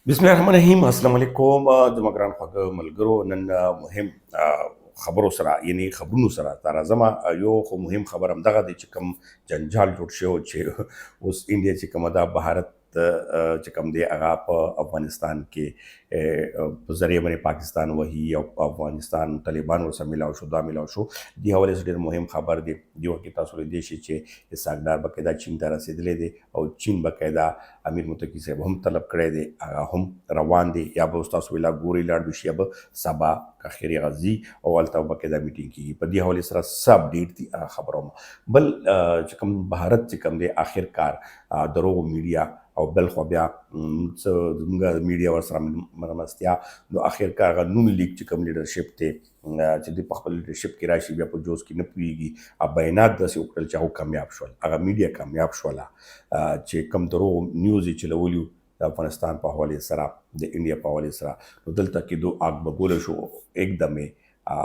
بسم الله الرحمن الرحیم. السلام علیکم. زما ګران خوږه ملګرو، نن مهم خبرو سره یعنی خبرونو سره تا راځم. یو خو مهم خبر همدغه دی چې کوم جنجال جوړ شوی چې اوس انډیا چې کومه ده بهارت چې کوم دی هغه په افغانستان کې په ذریعه باندې پاکستان وهي او افغانستان طالبان ورسره ملاو شو. دا ملاو شو دی حوالې سره ډېر مهم خبر دی. دی وخت کې تاسو لیدلی شئ چې اسحاقدار باقاعده چین ته رسېدلی دی او چین باقاعده امیر متقي صاحب هم طلب کړی دی، هغه هم روان دی. یا به اوس تاسو ویلا ګورئ لاړ به شي، یا به سبا کاخري غزي او هلته باقاعده میټینګ کېږي. په دې حوالې سره څه اپډیټ دي هغه خبروم. بل چې کوم بهارت چې کوم دی آخر کار دروغو میډیا او بل خو بیا زموږ میډیا ورسره مرمستیا نو آخر کار هغه نون لیک چې کوم لیډرشپ دی چې دوی په خپل لیډرشپ کې راشي بیا په جوز کې نه پوهېږي. بیانات داسې وکړل چې هغه کامیاب شول، هغه میډیا کامیاب شوله چې کوم دروغ نیوز یې چلولي د افغانستان په حوالې سره د انډیا په حوالې سره نو دلته کې دو آګ بګوله شو. एकदم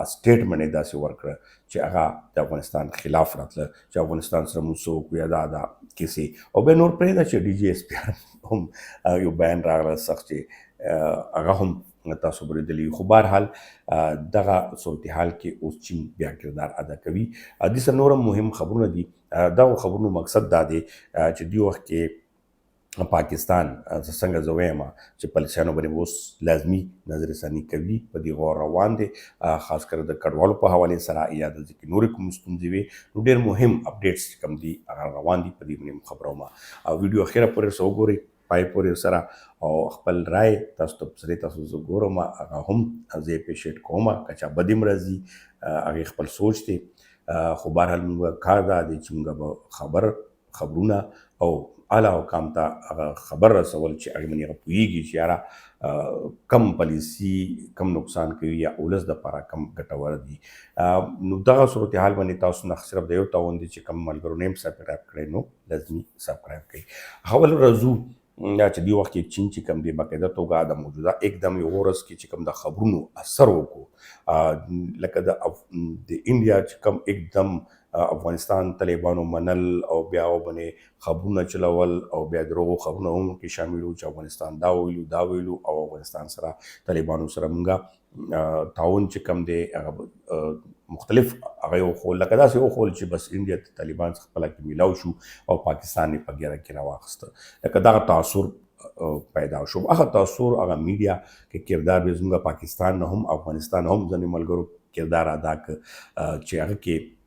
سټیټمنټ یې داسې ورکړه چې هغه د افغانستان خلاف راتله چې افغانستان سره موږ څه وکړو یا دا کیسې او بیا نور پرېږده چې ډي جي ایس پی هم یو بیان راغله سخت چې هغه هم تاسو به لیدلي. خو بهرحال دغه صورتحال کې اوس چین بیا کردار ادا کوي. دې سره نور هم مهم خبرونه دي. دغو خبرونو مقصد دا دی چې دې وخت کې پاکستان څنګه زه وایم چې پالیسیانو باندې اوس لازمي نظر ثانی کوي، په دې غور روان دي، خاص کر د کډوالو په حوالې سره یا د ځکه نورې کوم ستونزې وي نو ډېر مهم اپډیټس چې کوم دي هغه روان دي. په دې باندې خبروم او ویډیو اخیره پورې سره وګورئ، پای پورې سره او خپل رای تاسو ته سره تاسو زه ګورم هغه هم زه اپریشیټ کوم که چا بدې م راځي هغې خپل سوچ دی. خو بهرحال موږ کار دا دی چې موږ به خبرونه او اعلی حکام ته هغه خبر رسول چې هغې باندې هغه پوهېږي چې یاره کم پالیسي کم نقصان کوي یا ولس دپاره کم ګټور دي. نو دغه صورتحال باندې تاسو نه صرف د یو تعاون دی چې کم ملګرو نه یې سبسکرایب کړی نو لازمي سبسکرایب کړئ. اول ورځو چې دې وخت کې چین چې کوم دی باقاعده توګه د موجوده एकदम یو ورځ کې چې کوم د خبرونو اثر وکړو لکه د انډیا چې کوم एकदम افغانستان طالبانو منل او بیا وبنې خبرونه چلول او بیا دروغو خبرونه هم کې شامل وو چې افغانستان دا ویلو او افغانستان سره طالبانو سره موږ تعاون چې کوم دی هغه مختلف هغه وښول لکه داسې وښول چې بس انډیا ته طالبان څخه خپله کې میلاو شو او پاکستان یې په ګیره کې راواخیسته. لکه دغه تاثر پیدا شو. هغه تاثر هغه میډیا کې کردار به زموږ پاکستان نه هم افغانستان هم ځینې ملګرو کردار ادا کړ چې هغه کې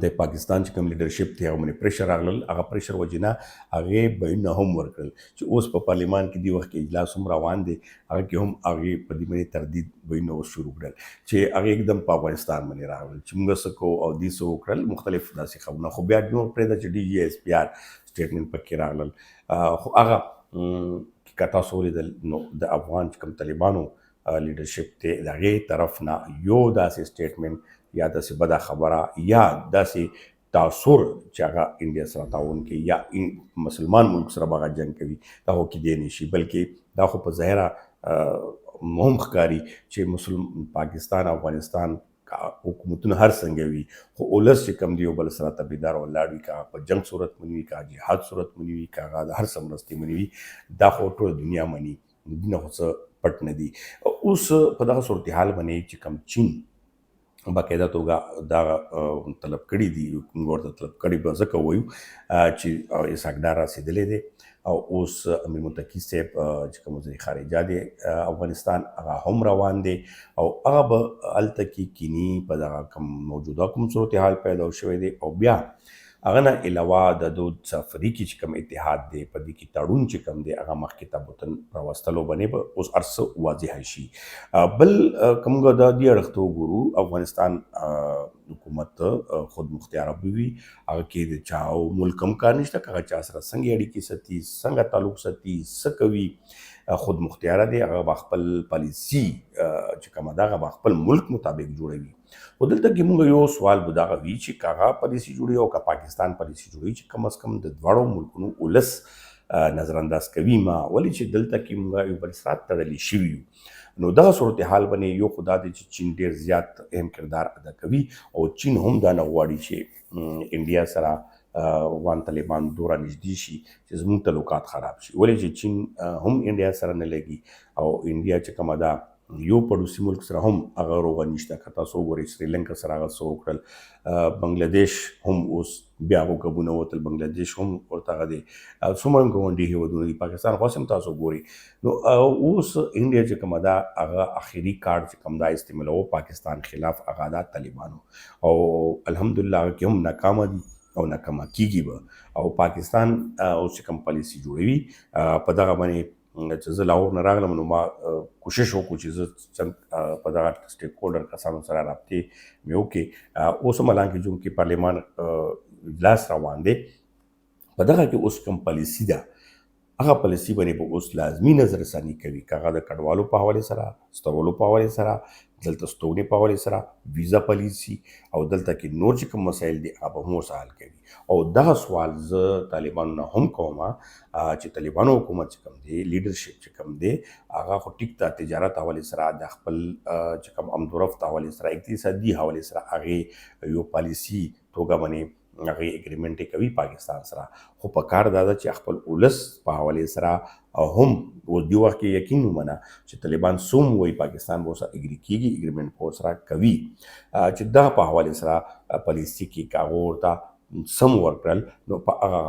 د پاکستان چې کوم لیډرشپ دی هغه باندې پریشر راغلل. هغه پریشر وجې نه هغې بیانونه هم ورکړل چې اوس په پارلیمان کې دې وخت کې اجلاس هم روان دی، هغه کې هم هغې په دې باندې تردید بیانونه اوس شروع کړل چې هغې एकदम په افغانستان باندې راغلل چې موږ څه کوو او دې څه وکړل مختلف داسې خبرونه. خو بیا نور پرېږده چې ډي جي ایس پی آر سټیټمنټ پکې راغلل. خو هغه که تاسو ولیدل نو د افغان چې کوم طالبانو لیډرشپ دی د هغې طرف نه یو داسې سټیټمنټ یا داسې بده خبره یا داسې تاثر چې هغه انډیا سره تعاون کوي یا مسلمان ملک سره به هغه جنګ کوي دا خو کیدی نه شي، بلکې دا خو په ظاهره مهم ښکاري چې پاکستان افغانستان حکومتونه هر څنګه وي خو ولس چې کوم دی یو بل سره تبعیدار ولاړ وي، که په جنګ صورت مني وي، که جهاد صورت مني وي، که هغه د هر څه مرستې مني وي، دا خو ټوله دنیا مني، دینه خو څه پټ نه دي. اوس په دغه صورتحال باندې چې کوم چین باقاعده توګه دا طلب کړي دي، موږ ورته طلب کړي به ځکه وایو چې اسحاقدار رسېدلی دی او اوس امیر متقي صاحب چې کوم وزیر خارجه دی افغانستان هغه هم روان دی او هغه به هلته کې کینی په دغه کوم موجوده کوم صورتحال پیدا شوی دی او بیا هغه نه علاوه د دو افریقي چې کوم اتحاد دی په دې کې تړون چې کوم دی هغه مخکې ته بوتن راوستلو باندې به اوس هر څه واضحه شي. بل که موږ د دې اړخ ته وګورو افغانستان حکومت خود مختاره به وي، هغه کې د چا ملک هم کار نشته، که هغه چا سره څنګه اړیکې ساتي، څنګه تعلق ساتي، څه کوي، خود مختاره دی. هغه به خپل پالیسي چې کومه ده هغه به خپل ملک مطابق جوړوي. خو دلته کې موږ یو سوال به دغه وي چې که هغه پالیسي جوړوي او که پاکستان پالیسي جوړوي چې کم از کم د دواړو ملکونو ولس نظر انداز کوي ما ولې چې دلته کې موږ یو بل سره تړلي شوي یو. نو دغه صورتحال باندې یو خو دا دی چې چین ډېر زیات اهم کردار ادا کوي او چین هم دا نه غواړي چې انډیا سره افغان طالبان دوره نږدې شي چې زموږ تعلقات خراب شي. ولې چې چین هم انډیا سره نه لګي او انډیا چې کومه ده یو پړوسي ملک سره هم هغه روغه نشته. که تاسو وګورئ سریلانکا سره هغه څه وکړل، بنګلادیش هم اوس بیا عقوبونه وتل، بنګلادیش هم ورته هغه دی، څومره هم ګاونډي هېوادونه دي، پاکستان خو هم تاسو ګورئ. نو اوس انډیا چې کومه ده هغه اخري کارډ چې کوم دا استعمالوه پاکستان خلاف هغه ده طالبانو، او الحمدلله هغه کې هم ناکامه دي او ناکامه کیږي به. او پاکستان اوس چې کوم پالیسي جوړوي په دغه باندې چې زه لاهور نه راغلم نو ما کوشش وکړو چې زه په دغه سټیک هولډر کسانو سره رابطې مې وکړې. اوس هم حالانکې جون کې پارلیمان اجلاس روان دی، په دغه کې اوس کوم پالیسي ده هغه پالیسي باندې به اوس لازمي نظر ثاني کوي، که هغه د کډوالو په حوالې سره، سترولو په حوالې سره، دلته ستونې په حوالې سره، ویزا پالیسي او دلته کې نور چې کوم مسایل دي هغه به هم ورسره حل کوي. او دغه سوال زه طالبانو نه هم کوم چې طالبانو حکومت چې کوم دی، لیډرشپ چې کوم دی، هغه خو ټیک ته تجارت حوالې سره، د خپل چې کوم امدورفت حوالې سره، اقتصادي حوالې سره هغې یو پالیسي توګه باندې هغې اګریمنټ یې کوي پاکستان سره. خو په کار دا ده چې خپل ولس په حوالې سره هم اوس دې وخت کې یقین ومنه چې طالبان څوم وایي پاکستان به ورسره اګري کېږي، اګریمنټ به ورسره کوي، چې دا په حوالې سره پالیسي کې که هغه ورته سم ورکړل نو په هغه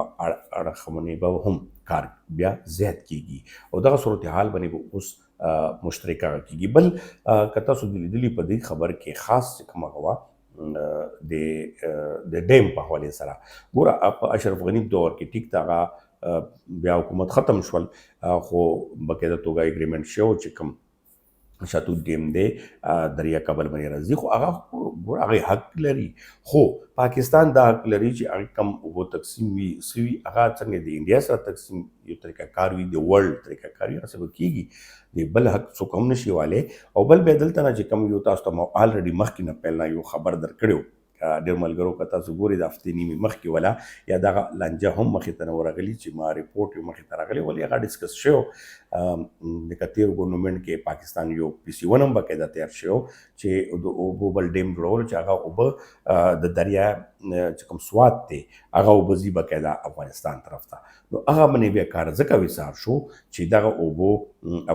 اړخ باندې به هم کار بیا زیات کېږي او دغه صورتحال باندې به اوس مشترکه کېږي. بل که تاسو لیدلي په دې خبر کې خاص چې کومه هغه د ډیم په حوالې سره، ګوره په اشرف غني دور کې ټیک ته هغه بیا حکومت ختم شول، خو بقاعده توګه اګریمنټ شو چې کوم شاتو ډیم دی دریا کابل باندې راځي، خو هغه ګوره هغې حق لري، خو پاکستان دا حق لري چې هغه کم اوبو تقسیم وي سوي هغه څنګه د انډیا سره تقسیم یو طریقه کار وي، د ورلډ طریقه کار وي، هغه څه به کېږي، د بل حق څوک هم نشي والی. او بل بیا دلته نه چې کوم یو تاسو ته ما الریډي مخکې نه پیل نه یو خبر درکړی و، ډېر ملګرو که تاسو ګورئ د هفتې نیمې مخکې ولا یا دغه لانجه هم مخې ته نه ورغلي چې ما ریپورټ یې مخې ته راغلی، ولې هغه ډسکس شوی لکه تېر ګورنمنټ کې پاکستان یو PC1 هم باقاعده تیار شوی چې د اوبو بل ډیم جوړولو چې هغه اوبه د دریا چې کوم سوات دی هغه اوبه ځي باقاعده افغانستان طرف ته. نو هغه باندې بیا کار ځکه وڅار شو چې دغه اوبو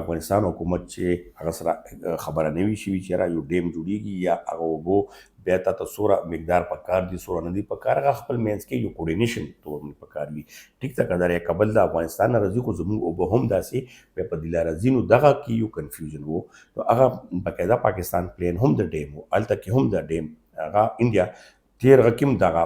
افغانستان حکومت چې هغه سره خبره نه وي شوي چې یاره یو ډیم جوړېږي یا هغه اوبو بیا تا ته څومره مقدار په کار دي څومره نه دي په کار، هغه خپل منځ کې یو کوډینیشن تور په کار وي. ټیک ته که دریا کابل د افغانستان نه راځي خو زموږ اوبه هم داسې بیا په دله راځي، نو دغه کې یو کنفیوژن و، نو هغه باقاعده پاکستان پلین هم د ډیم و، هلته کې هم د ډیم هغه انډیا تېر هغه کې هم دغه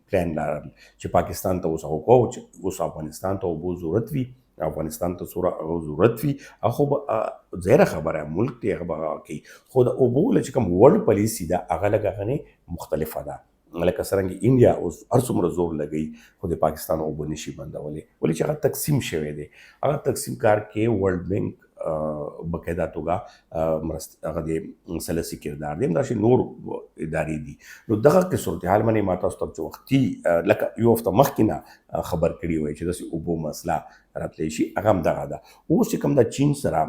پلان لرل چې پاکستان ته اوس هغه کوو چې اوس افغانستان ته اوبو ضرورت وي، افغانستان ته څومره ضرورت وي هغه به ظاهره خبره ملک دی هغه به کوي، خو د اوبو چې کوم ورلډ پالیسي ده هغه لږ هغه مختلفه ده. لکه څرنګه انډیا اوس هر څومره زور لګوي خو د پاکستان اوبه نشي بندولی، ولې چې هغه تقسیم شوی دی، هغه تقسیم کار کې ورلډ بینک باقاعده توګه هغه د سلسي کردار دی، همداسې نور ادارې دي. نو دغه کې صورتحال باندې ما تاسو ته چې وختي لکه یو هفته مخکې نه خبر کړي وای چې داسې اوبو مسله راتلی شي، هغه هم دغه ده. اوس چې کوم د چین سره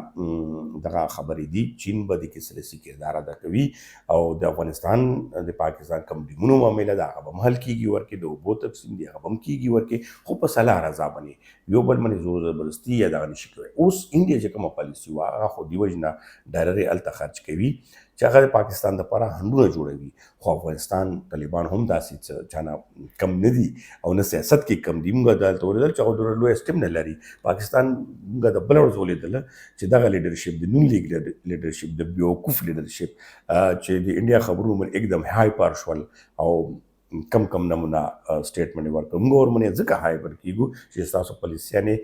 دغه خبرې دي، چین به د کې سلسي کردار ادا کوي او د افغانستان د پاکستان کوم ډیمونو معامله ده هغه به هم حل کېږي، ورکې د اوبو تقسیم دی هغه به هم کېږي ورکې، خو په صلاح رضا باندې یو بل باندې زور زبردستي یا دغه نشي کوی. اوس انډیا چې کومه پالیسي وه هغه خو دې وجې نه ډالر یې هلته خرچ کوي چې هغه د پاکستان دپاره هنډونه جوړوي، خو افغانستان طالبان هم داسې څه چانه کم نه دي او نه سیاست کې کم دي. موږ دلته ولیدل چې هغه دومره لوی سټیم نه لري پاکستان، موږ د بله ورځ ولیدله چې دغه لیډرشپ د نون لیګ لیډرشپ د بيواقوف لیډرشپ چې د انډیا خبرونه باندې एकदम هایپر شول او کم کم نمونه سټیټمنټ ورکړ. موږ ورمنې ځکه هایپر کېږو چې ستاسو پالیسیانې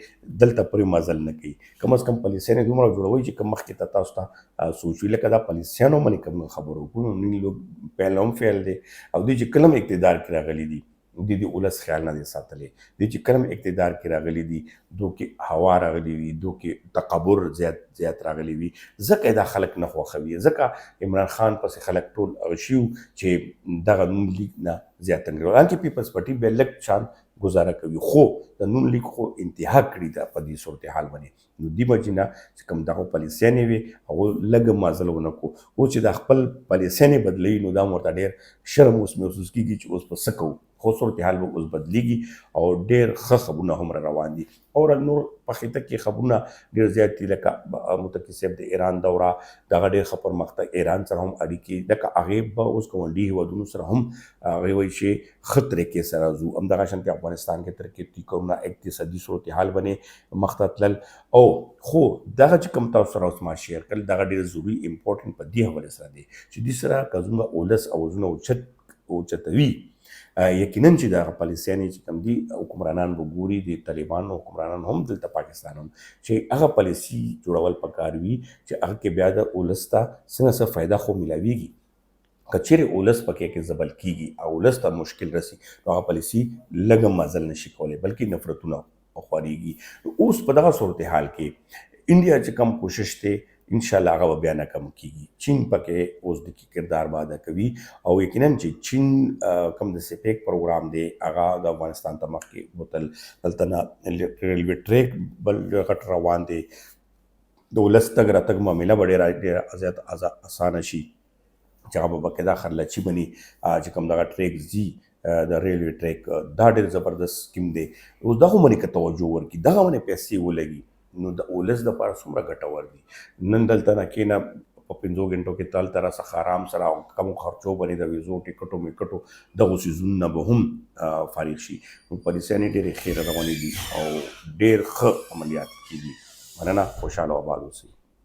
دلته پورې مزل نه کوي، کم از کم پالیسیانې دومره جوړوي چې کوم مخکې ته تاسو ته سوچ وي لکه دا پالیسیانو باندې کوم خبرو کوو نن لوګ پیل هم فیل دی او دوی چې کله هم اقتدار کې راغلي دي دوی د ولس خیال نه دی ساتلی، دوی چې کله هم اقتدار کې راغلي دي دو کې هوا راغلي وي، دو کې تکبر زیات راغلی وي، ځکه دا خلک نه خوښوي، ځکه عمران خان پسې خلک ټول هغه شي چې دغه نون لیګ نه زیات تنګ حالانکې پیپلز پارټي بیا لږ شان ګزاره کوي، خو د نون لیګ خو انتها کړې ده په دې صورتحال باندې نو دی بجینه چې کوم دغه پالیسیانې وي هغه لږ مزل ونه کړو اوس چې د خپل پالیسیانې بدلوي نو دا ورته ډېر شرم اوس محسوس کېږي چې اوس په څه کوو خو صورتحال به اوس بدلیږي او ډېر ښه خبرونه هم روان دي او نور په خطه کې خبرونه ډېر زیات دي لکه متقي صاحب د ایران دوره دغه ډېر ښه پرمختګ ایران سره هم اړیکې لکه هغې به اوس ګاونډي هېوادونو سره هم هغې وایي چې ښه طریقې سره ځو همدغه شان کې افغانستان کې ترقي کورونه اقتصادي صورتحال باندې مخ ته تلل او خو دغه چې کوم تاسو سره اوس ما شیر کړل دغه ډېر ضروري امپورټنټ په دې حوالې سره دی چې دې سره که زموږ اولس اوزونه اوچتوي یقینا چې دغه پالیسیانې چې کوم دي حکمرانان به ګوري د طالبانو حکمرانان هم دلته پاکستان هم چې هغه پالیسي جوړول پکار وي چې هغه کې بیا د اولس ته څنګه څه فایده خو میلاویږي که چیرې اولس پکې کې ځبل کېږي او اولس ته مشکل رسي نو هغه پالیسي لږ مزل نشي کولی بلکې نفرتونه خوارېږي اوس په دغه صورتحال کې انډیا چې کوم کوشش دی انشاءالله هغه به بیا ناکام کېږي چین پکې اوس د کردار به ادا کوي او یقینا چې چین کوم د سپیک پروګرام دی هغه د افغانستان ته مخکې بوتل دلته نه ریلوې ټریک بل غټ روان دی د ولس تګ راتګ معامله به ډېره زیات اسانه شي چې هغه به باقاعده خرلچي بني چې کوم دغه ټریک ځي د ریلوې ټریک دا ډېر زبردست سکیم دی اوس دغه باندې که توجه ورکړي دغه باندې پیسې ولګي نو د اولس دپاره څومره ګټور دي نن دلته نه کښېنه په 5 غنټو کې تل تر څخه آرام سره او کمو خرچو باندې د ویزو ټکټو میکټو دغو څیزونه به هم فارغ شي نو پالیسیانې ډېرې ښې روانې دي او ډېر ښه عملیات کېږي مننه خوشحاله او آباد اوسئ